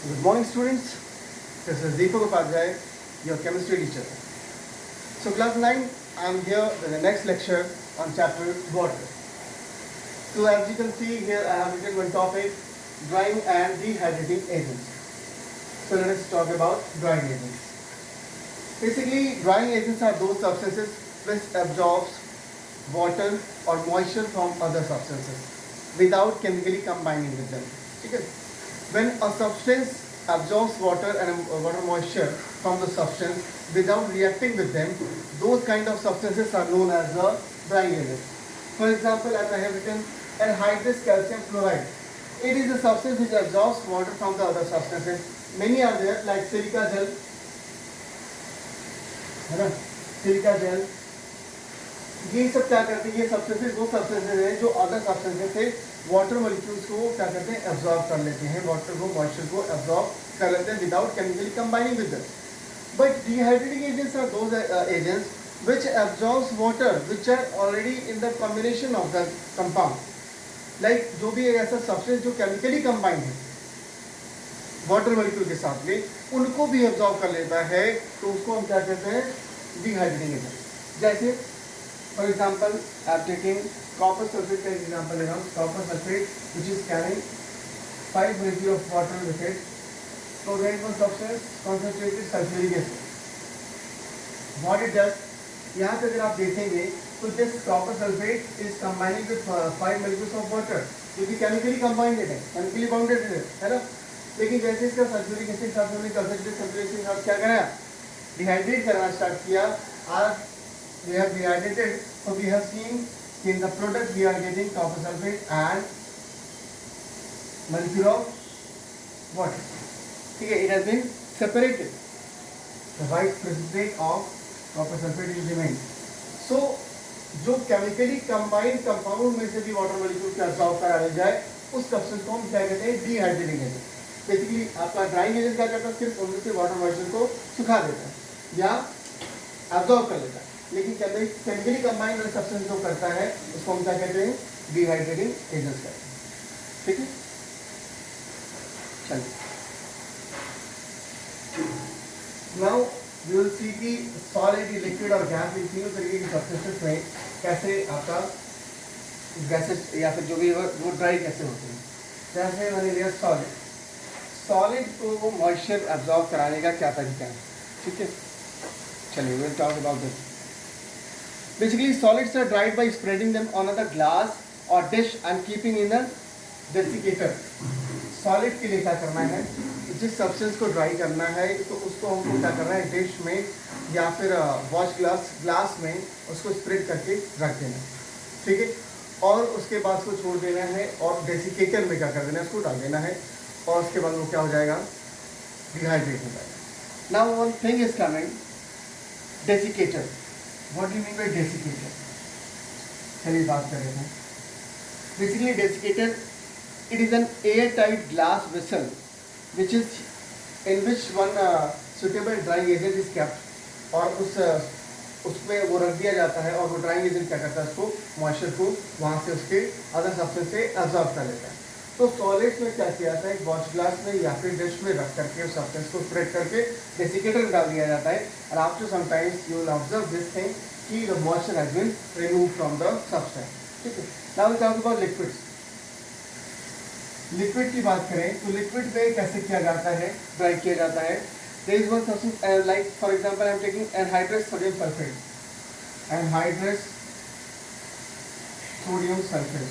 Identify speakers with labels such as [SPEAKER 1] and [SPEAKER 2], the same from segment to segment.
[SPEAKER 1] Good morning, students. This is Deepak Upadhyay, your chemistry teacher. So, class 9, I am here with the next lecture on chapter water. So, as you can see here, I have written one topic, drying and dehydrating agents. So, let us talk about drying agents. Basically, drying agents are those substances which absorbs water or moisture from other substances without chemically combining with them. Okay? When a substance absorbs water and water moisture from the substance without reacting with them, those kind of substances are known as the drying agents. For example, as I have written, anhydrous calcium chloride. It is a substance which absorbs water from the other substances. Many are there like silica gel, है ना, silica gel. ये सब क्या करते हैं, ये substances वो substances हैं जो अदर सब्सटेंसेस से वाटर मॉलिक्यूल्स को क्या करते हैं, एब्जॉर्ब कर लेते हैं, वाटर को मॉइस्चर को एब्जॉर्ब कर लेते हैं without chemically combining with them. But dehydrating agents are those agents which absorbs water which are already in the combination of the compound. Like जो भी ऐसा सब्सटेंस जो केमिकली कंबाइंड है वाटर मॉलिक्यूल के साथ में, उनको भी एब्जॉर्ब कर लेता है, तो उसको हम क्या कहते हैं, डिहाइड्रेटिंग एजेंट. जैसे for example I am taking copper sulphate का एग्जांपल ले रहा हूँ. Copper sulphate which is carrying 5 mg of water with it, so there is one substance concentrated sulfuric acid. What it does, यहाँ पे अगर आप देखेंगे तो this copper sulphate is combining with 5 molecules of water, जो कि केमिकली कंबाइंड है, chemically bounded है ना. लेकिन जैसे इसका सल्फ्यूरिक एसिड साथ में कंसंट्रेटेड सल्फ्यूरिक एसिड साथ क्या कराया, डिहाइड्रेट करना स्टार्ट किया. आज we have dehydrated, so we have seen in the product we are getting copper sulfate and molecule of water. ठीक है, it has been separated. The white precipitate of copper sulfate is remained. So जो chemically combined compound में से भी water molecule को absorb करा जाए, उस सब्सटेंस को हम क्या कहते हैं, डिहाइड्रेटिंग एजेंट. बेसिकली आपका ड्राइंग एजेंट क्या करता है, सिर्फ उनमें से वाटर मॉइस्चर को सुखा देता है या एब्जॉर्ब कर लेता है. लेकिन केमिकली कंबाइंड वाले सब्सटेंस जो करता है उसको हम क्या कहते हैं, डिहाइड्रेटिंग एजेंट्स कहते हैं. ठीक है, चलिए नाउ वी विल सी कि सॉलिड, लिक्विड और गैस, इन तीनों तरीके की सब्सटेंसेस में कैसे आपका गैसेस या फिर जो भी वो ड्राई कैसे होते हैं. जैसे मैंने लिया सॉलिड. सॉलिड को मॉइस्चर एब्जॉर्ब कराने का क्या तरीका है. ठीक है, चलिए we will talk about this. Basically, solids are dried by spreading them on a glass or dish and keeping in a desiccator. Solid के लिए क्या करना है, जिस सब्सटेंस को ड्राई करना है तो उसको हमको क्या करना है, डिश में या फिर वॉश ग्लास में उसको स्प्रेड करके रख देना. ठीक है, और उसके बाद उसको छोड़ देना है और डेसिकेटर में क्या कर देना है, उसको डाल देना है, और उसके बाद वो क्या हो जाएगा, डिहाइड्रेट हो जाएगा. Now one thing is coming, desiccator. What do you mean by desiccator? चलिए बात कर रहे हैं. Basically, desiccator, it is an airtight glass vessel, which is in which one suitable drying agent is kept. और उसमें वो रख दिया जाता है और वो ड्राइंग एजेंट क्या करता है, उसको मॉइस्चर को वहाँ से उसके अदर सब्सटेंस से एब्जॉर्ब कर लेता है. तो सॉलिड्स में क्या किया जाता है, एक वॉश ग्लास में या फिर डिश में रख करके उस सब्सटेंस को स्प्रेड करके डेसिकेटर में डाल दिया जाता है. और after some times you will observe this thing कि the moisture has been remove from the substance. ठीक है, now we talk about liquids. Liquid की बात करें तो लिक्विड में कैसे किया जाता है, ड्राई किया जाता है. There is one substance like for example I am taking anhydrous sodium sulphate. Anhydrous sodium sulphate,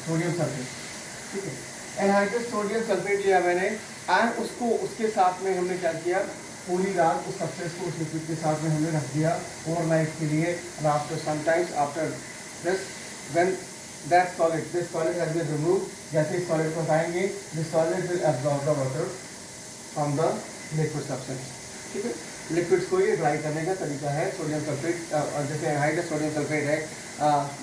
[SPEAKER 1] sodium sulphate. ठीक है, एनहाइड्रस सोडियम सल्फेट लिया मैंने एंड उसको उसके साथ में हमने क्या किया, पूरी रात उस सब्सटेंस को उस लिक्विड के साथ में हमने रख दिया ओवरनाइट के लिए. और after sometimes after this when that solid, this solid has been removed, जैसे इस सॉलिड को हटाएंगे this solid will absorb the water from the liquid substance. ठीक है, लिक्विड्स को ये ड्राई करने का तरीका है. सोडियम सल्फेट और जैसे एनहाइड्रस सोडियम सल्फेट है,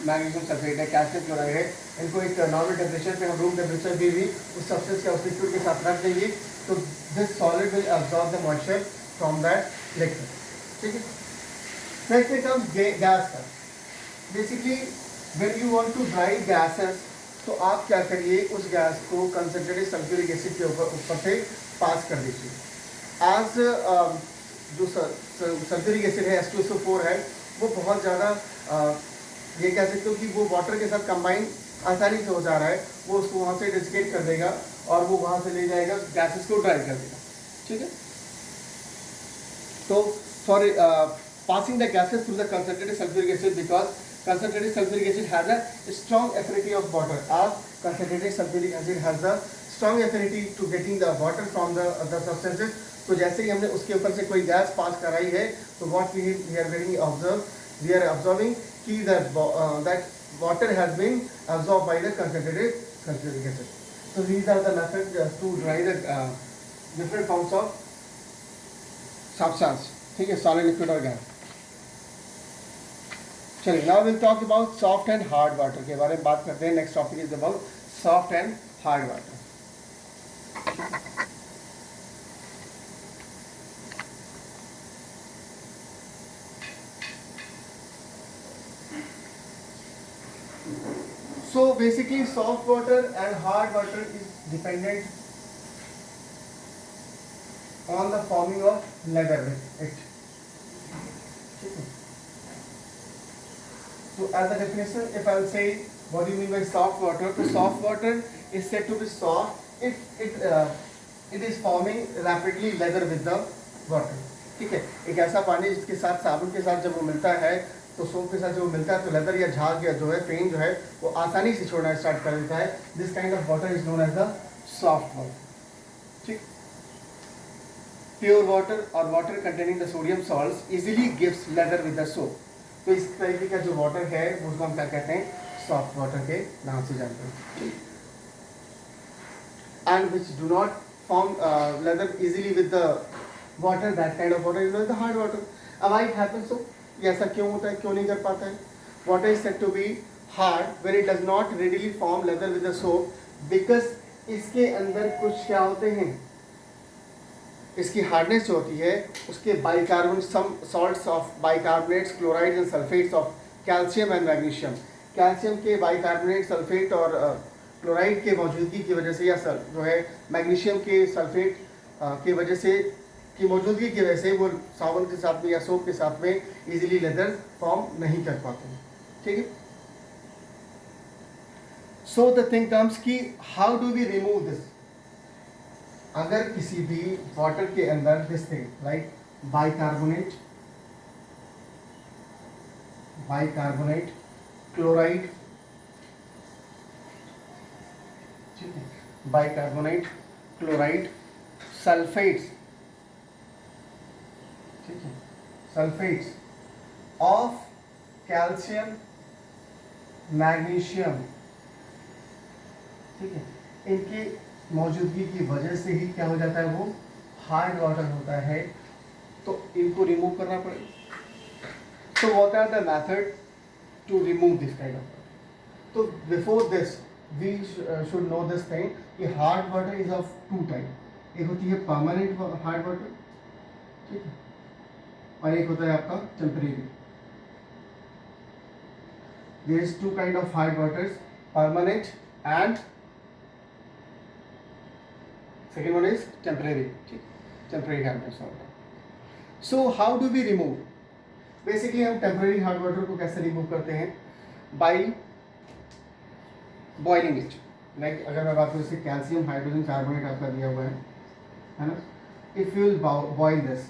[SPEAKER 1] मैग्नीशियम सल्फेट है, कैल्शियम क्लोराइड है, इनको एक नॉर्मल टेम्परेचर पे हम रूम टेम्परेचर पे भी उस सब्सटेंस का उस लिक्विड के साथ रख देंगे तो this solid will absorb the moisture from that liquid. ठीक है, नेक्स्ट कम्स गैस का. Basically when you want to dry gases, तो आप क्या करिए, उस गैस को कंसनट्रेटेड सल्फ्यूरिक एसिड के ऊपर से पास कर दीजिए। आज जो सल्फ्यूरिक एसिड है H2SO4 है, वो बहुत ज़्यादा ये कह सकते हो कि वो वाटर के साथ कंबाइन आसानी से हो जा रहा है, वो उसको वहाँ से डिस्केट कर देगा और वो वहाँ से ले जाएगा, गैसेस को ड्राई कर देगा। ठीक है, तो for passing the gases through the concentrated sulfuric acid, because concentrated sulfuric acid has a strong affinity of water, as concentrated sulfuric acid has the strong affinity to getting the water from the substances. तो जैसे ही हमने उसके ऊपर से कोई gas pass कराई है, तो what we are getting observe, we are observing कि that water has been absorbed by the concentrated sulfuric acid. So these are the methods to dry the different forms of substance. ठीक है, solid, liquid और gas. चलिए, now will talk about soft and hard water के बारे में बात करते हैं। Next topic is about soft and hard water. So basically soft water and hard water is dependent on the forming of leather with it. So as a definition, if I will say what do you mean by soft water, so soft water is said to be soft if it is forming rapidly leather with the water. ठीक है, एक ऐसा पानी जिसके साथ साबुन के साथ जब वो मिलता है, तो सोप के साथ जब वो मिलता है तो लेदर या झाग या जो है फेन जो है वो आसानी से छोड़ना स्टार्ट कर देता है। This kind of water is known as the soft water. ठीक, प्योर वाटर और water containing the sodium salts easily gives lather with the soap. तो इस तरीके का जो वाटर है उसको हम क्या कहते हैं, सॉफ्ट वाटर के नाम से जानते हैं। And which do not form lather easily with the water, that kind of water is known the hard water. अब व्हाई इट हैपेंस सो, ऐसा क्यों होता है, क्यों नहीं कर पाता है? Water is said to be hard when it does not readily form lather with the soap, because इसके अंदर कुछ क्या होते हैं, इसकी हार्डनेस जो होती है उसके bicarbonate, some salts of bicarbonates, chlorides and sulphates of calcium and magnesium. Calcium के बाइकार्बोनेट, सल्फेट और क्लोराइड के मौजूदगी की वजह से, या जो है मैग्नीशियम के सल्फेट की वजह से, की मौजूदगी की वजह से वो साबुन के साथ में या सोप के साथ में इजीली लेदर फॉर्म नहीं कर पाते हैं। ठीक है, सो द थिंग कम्स कि how do we remove this. अगर किसी भी वाटर के अंदर this thing like bicarbonate, chloride, ठीक है, बाइकार्बोनेट, क्लोराइड, सल्फेट्स, ठीक है, सल्फेट्स ऑफ कैल्शियम, मैग्नीशियम, ठीक है, इनकी मौजूदगी की वजह से ही क्या हो जाता है, वो हार्ड वाटर होता है। तो इनको रिमूव करना पड़ेगा। तो what are the method to remove this kind of water? तो before this we should know this thing कि hard water is of two type. एक होती है परमानेंट हार्ड वाटर, ठीक है, और एक होता है आपका temporary. There is two kind of hard waters, permanent and second one is temporary, temporary hardness water. So how do we remove? Basically हम temporary hard water को कैसे remove करते हैं? By boiling it. Like अगर मैं बात करूँ इससे कैल्शियम हाइड्रोजन कार्बोनेट आपका दिया हुआ है ना? If you will boil this,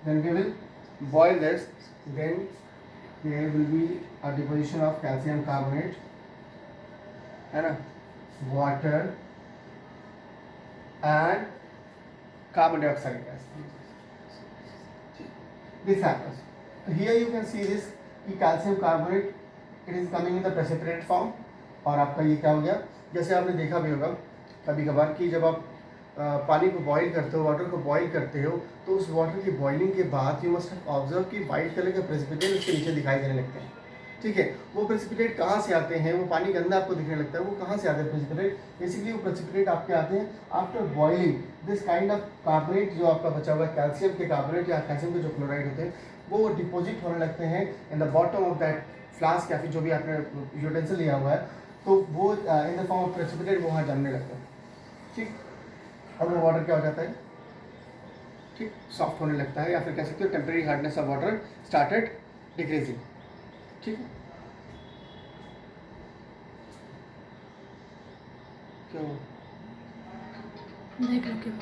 [SPEAKER 1] then we will boil this, then there will be a deposition of calcium carbonate, है ना? Water and carbon dioxide gas. This happens. Here you can see this calcium carbonate, it is coming in the precipitate form, और आपका ये क्या हो गया, जैसे आपने देखा भी होगा कभी कभार कि जब आप पानी को बॉईल करते हो, वाटर को बॉईल करते हो, तो उस वाटर की बॉइलिंग के बाद यू मस्ट हैव ऑब्जर्व कि वाइट कलर के प्रेसिपिटेट उसके नीचे दिखाई देने लगते हैं। ठीक है, वो प्रेसिपिटेट कहाँ से आते हैं, वो पानी गंदा आपको दिखने लगता है, वो कहाँ से आते हैं प्रेसिपिटेट? बेसिकली वो प्रेसिपिटेट आपके आते हैं after boiling this kind of carbonate, जो आपका बचा हुआ कैल्शियम के कार्बोनेट या कैल्शियम के जो क्लोराइड होते हैं, वो डिपोजिट होने लगते हैं in the bottom of that flask या फिर जो भी आपने यूटेंसिल लिया हुआ है, तो वो in the form of precipitate वो वहाँ जमने लगता है, ठीक। और वो वाटर क्या हो जाता है, ठीक, सॉफ्ट होने लगता है, या फिर कह सकते हो temporary hardness of water started decreasing, ठीक है। क्यों
[SPEAKER 2] देख लो क्यों।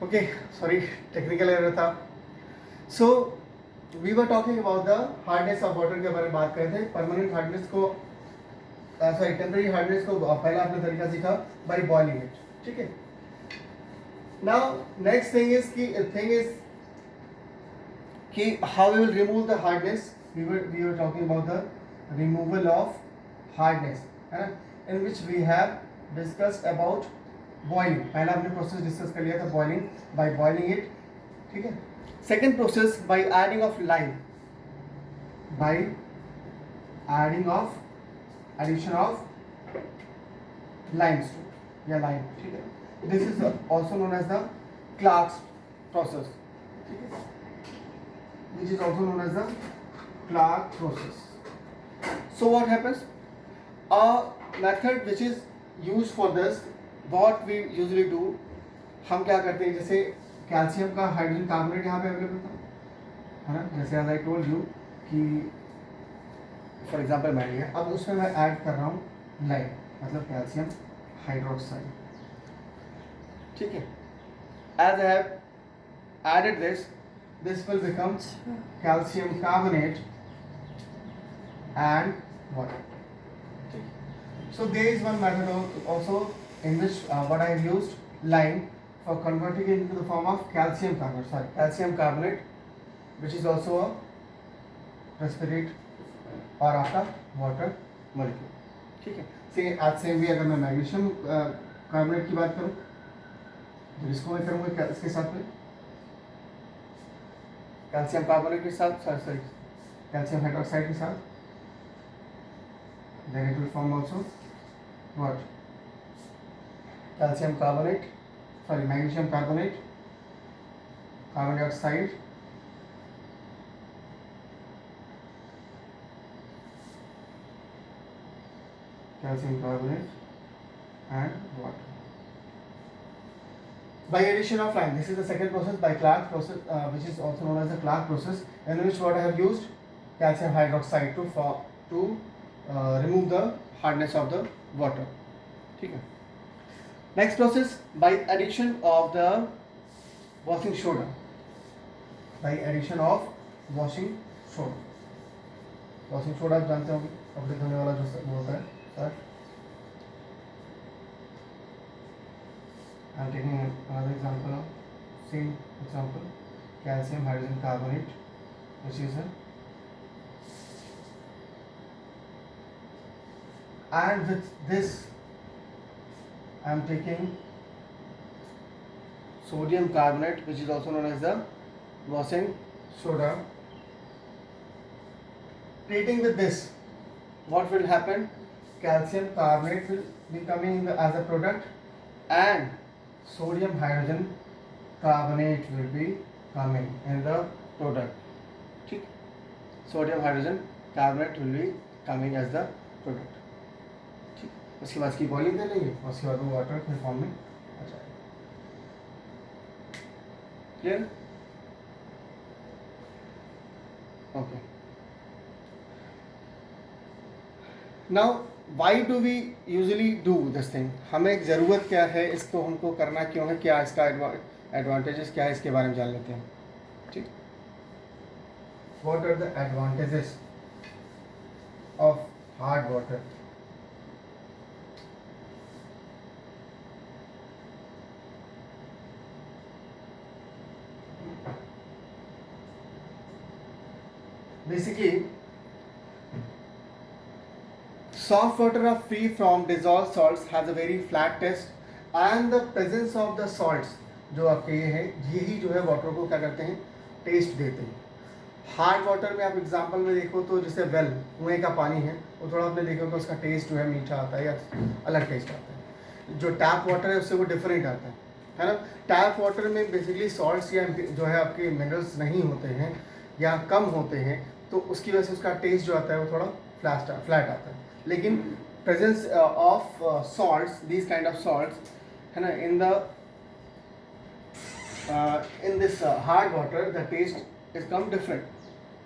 [SPEAKER 1] ओके, सॉरी टेक्निकल एरर था। So we were talking about the hardness of water के बारे में बात कर रहे थे। परमानेंट हार्डनेस को सॉरी टेम्परेरी हार्डनेस को पहला आपने तरीका सीखा बाय बॉइलिंग इट, ठीक है। नाउ नेक्स्ट थिंग इज कि how we will remove the hardness. We were talking about the removal of hardness, है ना, in which we have discussed about boiling. पहला हमने प्रोसेस डिस्कस कर लिया था बॉइलिंग, बाय बॉइलिंग इट, ठीक है। Second process by adding of lime, by adding of addition of limestone या lime, ठीक है। This is also known as the Clark's process, ठीक है, which is also known as the Clark process. So what happens? A method which is used for this, what we usually do, हम क्या करते हैं, जैसे calcium का hydrogen carbonate यहाँ पे अवेलेबल था, है ना, जैसे एज आई टोल्ड यू कि फॉर एग्जांपल मैं लिया, अब उसमें मैं ऐड कर रहा हूँ लाइम, मतलब कैल्शियम हाइड्रोक्साइड, ठीक है। As I have added this will become calcium carbonate and water. So there is one method also in which what I have used lime for converting it into the form of calcium carbonate, which is also a precipitate or after water molecule, ठीक है। Same भी अगर मैं magnesium carbonate की बात करूँ तो इसको मैं करूँगा इसके साथ में कैल्शियम कार्बोनेट के साथ, सॉरी कैल्शियम हाइड्रोक्साइड के साथ, then it will form also what, calcium carbonate, sorry magnesium carbonate, carbon dioxide, calcium carbonate and water. By addition of lime, this is the second process by Clark process, which is also known as the Clark process, in which what I have used calcium hydroxide to remove the hardness of the water, ठीक है। Next process by addition of the washing soda, by addition of washing soda, washing soda आप जानते होंगे कपड़े धोने वाला जो होता है sir. I am taking another example of same example, calcium hydrogen carbonate, which is a, and with this I am taking sodium carbonate, which is also known as the washing soda. Treating with this, what will happen? Calcium carbonate will be coming as a product, and sodium hydrogen carbonate will be coming in the product, ठीक, sodium hydrogen carbonate will be coming as the product, ठीक। उसके बाद इसकी boiling कर लेंगे और उसके बाद वो वाटर के फॉर्म में आ जाएगा, clear, okay. Now why do we usually do this thing, हमें ज़रूरत क्या है, इसको हमको करना क्यों है, क्या इसका एडवांटेजेस क्या है, इसके बारे में जान लेते हैं, ठीक। What are the advantages of hard water? Basically soft water are free from dissolved salts, has a very flat taste, and the presence of the salts जो आपके ये है, यही जो है वाटर को क्या करते हैं, टेस्ट देते हैं। हार्ड वाटर में आप एग्जांपल में देखो तो जैसे वेल कुएं का पानी है, वो थोड़ा आपने देखो तो उसका टेस्ट जो है मीठा आता है या अलग टेस्ट आता है। जो टैप वाटर है उससे वो डिफरेंट आता है, है ना। टैप वाटर में बेसिकली सॉल्ट्स या जो है आपके मिनरल्स नहीं होते हैं या कम होते हैं, तो उसकी वजह से उसका टेस्ट जो आता है वो थोड़ा फ्लैट आता है। लेकिन presence of salts, these kind of salts, है ना, in this hard water the taste is come different,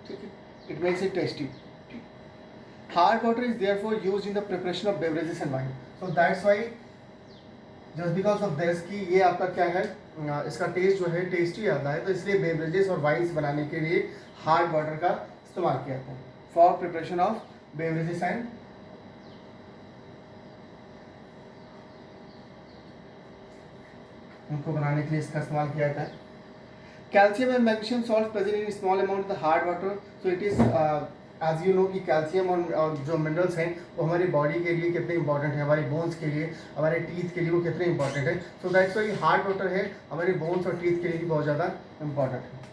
[SPEAKER 1] ठीक है, it makes it tasty. Hard water is therefore used in the preparation of beverages and wine, so that's why just because of this कि ये आपका क्या है, इसका test जो है टेस्टी आता है, तो इसलिए बेवरेजेस और वाइन्स बनाने के लिए हार्ड वाटर का इस्तेमाल किया जाता है for preparation of beverages and उनको बनाने के लिए इसका इस्तेमाल किया जाता है। Calcium and magnesium salt present in small amount the hard water, so it is as you know कि कैल्शियम और जो मिनरल्स हैं वो हमारी बॉडी के लिए कितने इंपॉर्टेंट है, हमारी बोन्स के लिए, हमारे टीथ के लिए वो कितने इंपॉर्टेंट है। So that's why hard water है हमारे बोन्स और टीथ के लिए भी बहुत ज़्यादा इंपॉर्टेंट है।